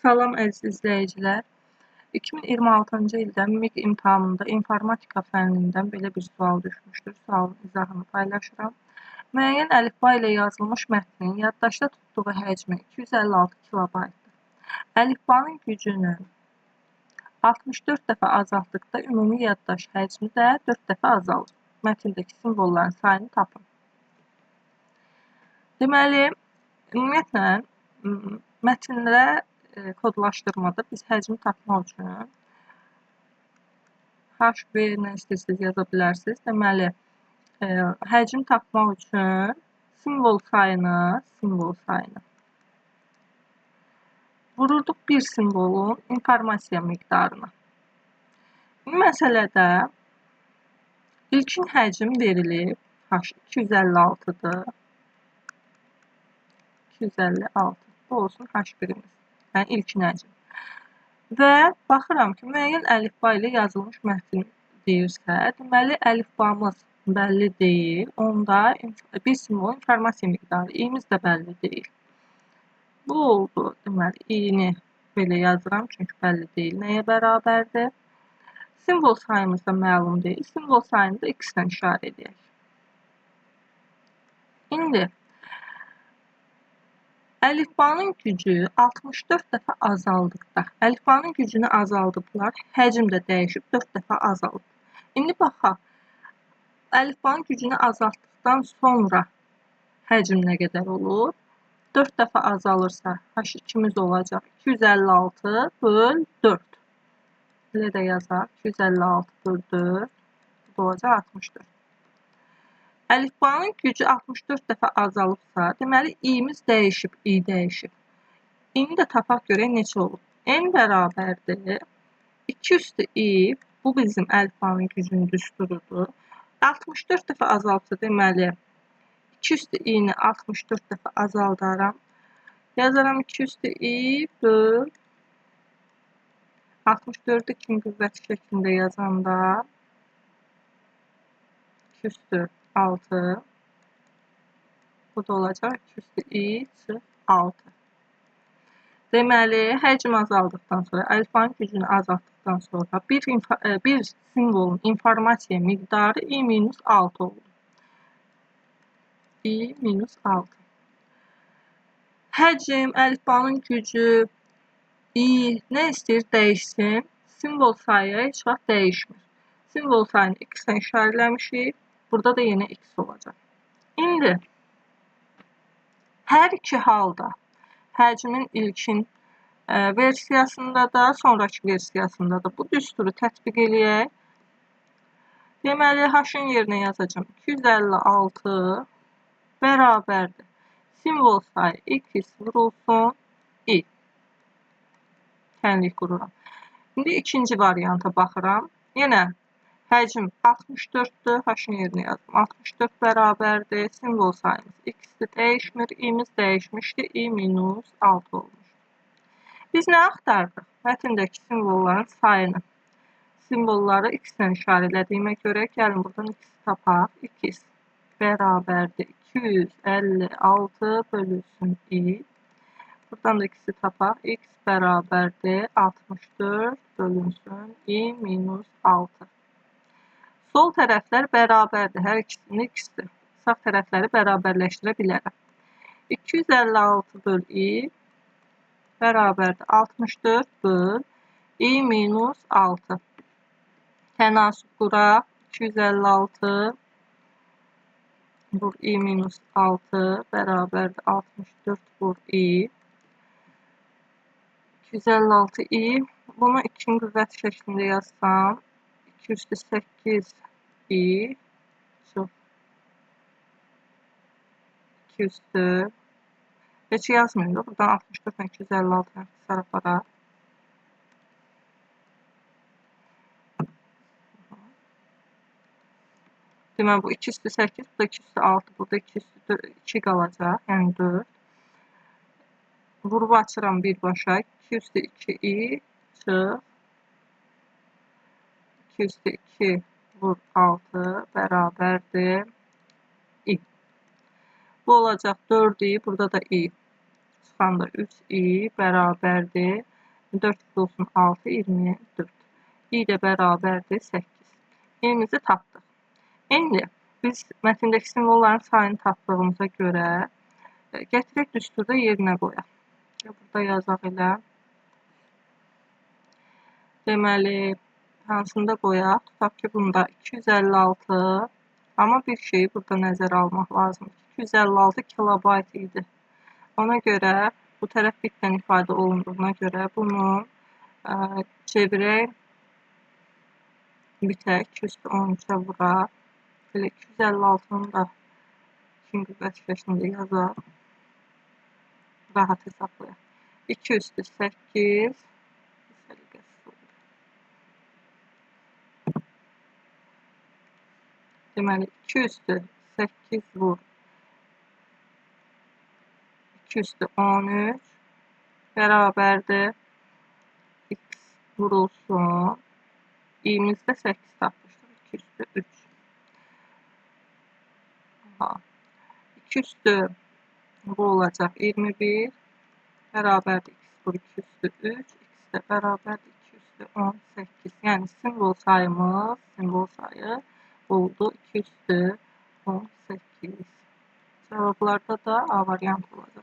Salam əziz izləyicilər. 2026-cı ildə MİQ imtahanında informatika fənnindən belə bir sual düşmüşdür. Sualın izahını paylaşıram. Müəyyən əlifba ilə yazılmış mətnin yaddaşda tutduğu həcmi 256 kilobaytdır. Əlifbanın gücünü 64 dəfə azaltdıqda ümumi yaddaş həcmi də 4 dəfə azalır. Mətndəki simvolların sayını tapın. Deməli, ümumiyyətlə, mətnlərə kodlaşdırmada biz həcmi tapmaq üçün HV nə istəyirsiniz yaza bilərsiniz. Deməli, həcmi tapmaq üçün simvol sayını vururduq bir simvolun informasiya miqdarına. Məsələdə ilkin həcm verilib, H256-dır. 256. Bu olsun H1-imiz. Yəni ilkin həcm. Və baxıram ki, müəyyən əlifba ilə yazılmış mətn deyirsə, deməli əlifbamız bəlli deyil. Onda bir simvolun informasiya miqdarı, i-miz də bəlli deyil. Bu oldu. Deməli, i-ni belə yazıram, çünki bəlli deyil. Nəyə bərabərdir? Simvol sayımız da məlum deyil. Simvol sayını da x-lə işarə edək. İndi əlifbanın gücü 64 dəfə azaldıqda, əlifbanın gücünü azaldıblar, həcm də dəyişib 4 dəfə azalıb. İndi baxaq, əlifbanın gücünü azaltdıqdan sonra həcm nə qədər olur? 4 dəfə azalırsa, H2-miz olacaq 256 böl 4. Belə də yazaq, 256 böl 4, bu da olacaq 64. Əlifbanın gücü 64 dəfə azalıbsa, deməli, i-miz dəyişib, i dəyişib. İni də tapaq görək neçə olur. N bərabərdir. 2 üstü i, bu bizim əlifbanın gücünün düsturudur. 64 dəfə azaltsa, deməli, 2 üstü i-ni 64 dəfə azaldaram. Yazaram 2 üstü i böl 64-ü kim qüvvəti şəklində yazanda 2 üstü 6. Bu da olacaq 2 üstü i çıx 6. Deməli, həcm azaldıqdan sonra, əlifbanın gücünü azaltdıqdan sonra bir simvolun informasiya miqdarı i-6 olur. i-6. Həcm, əlifbanın gücü, i nə istəyir dəyişsin? Simvol sayı heç vaxt dəyişmir. Simvol sayını x-lə işarələmişik. Burada da yenə x olacaq. İndi hər iki halda həcmin ilkin versiyasında da, sonraki versiyasında da bu düsturu tətbiq eləyək. Deməli, h-ın yerinə yazacağım 256 bərabərdir. Simvol sayı x vurulsun i. Tənlik qururam. İndi ikinci varianta baxıram. Yenə həcm 64-dür. H-ın yerinə yazdım. 64 bərabərdir. Simvol sayımız x-dir, dəyişmir. i-miz dəyişmişdir. i-6 olmuş. Biz nə axtardıq? Mətndəki simvolların sayını. Simvolları x-lə işarələdiyimə görə gəlin buradan x tapaq. x bərabərdir. 256 bölünsün i. Buradan da x-i tapaq. X bərabərdir. 64 bölünsün i-6. Sol tərəflər bərabərdir. Hər ikisinin x-dir. Sağ tərəfləri bərabərləşdirə bilərəm. 256 böl i bərabərdir. 64 böl i-6. Tənasüb quraq. 256 vur i-6 bərabərdir. 64 vur i. 256 i. Bunu ikinci qüvvət şəklində yazsam. 2 üstü 8 i. Çox. 2 üstü. Heç yazmayayım da. Buradan 64 ilə 256 sarafara. Deməli, bu 2 üstü 8, bu da 2 üstü 6, burada 2 üstü 2 qalacaq, yəni 4. Vurub açıram birbaşa, 2 üstü 2 i çıx. 2 üstü 2 vur 6 bərabərdir i. Bu olacaq 4 i, burada da i. Çıxanda 3 i bərabərdir 4 olsun 6, 24. İ də bərabərdir 8. İ'mizi tapdıq. İndi biz mətndəki simvolların sayını tapdığımıza görə gətirək düsturda yerinə qoyaq. Burada yazaq elə. Deməli, hansında qoyaq? Tutaq ki, bunda 256. Amma bir şeyi burada nəzərə almaq lazımdır. 256 kilobayt idi. Ona görə bu tərəf bitlə ifadə olunduğuna görə bunu çevirək. Bitə 213-ə vuraq. Belə 256-nı da 2 qüvvət şəklində yazaq. Rahat hesablayaq. 2 üstü 8. Deməli, 2 üstü 8 vur. 2 üstü 13 bərabərdir. X vurulsun. İ'mizdə 8 tapmışdır. 2 üstü 3. 2 üstü bu olacaq 21. Bərabərdir. X vur 2 üstü 3. X də bərabərdir 2 üstü 18. Yəni simvol sayı oldu 2 üstü 18. Cavablarda da A variantı olacaq.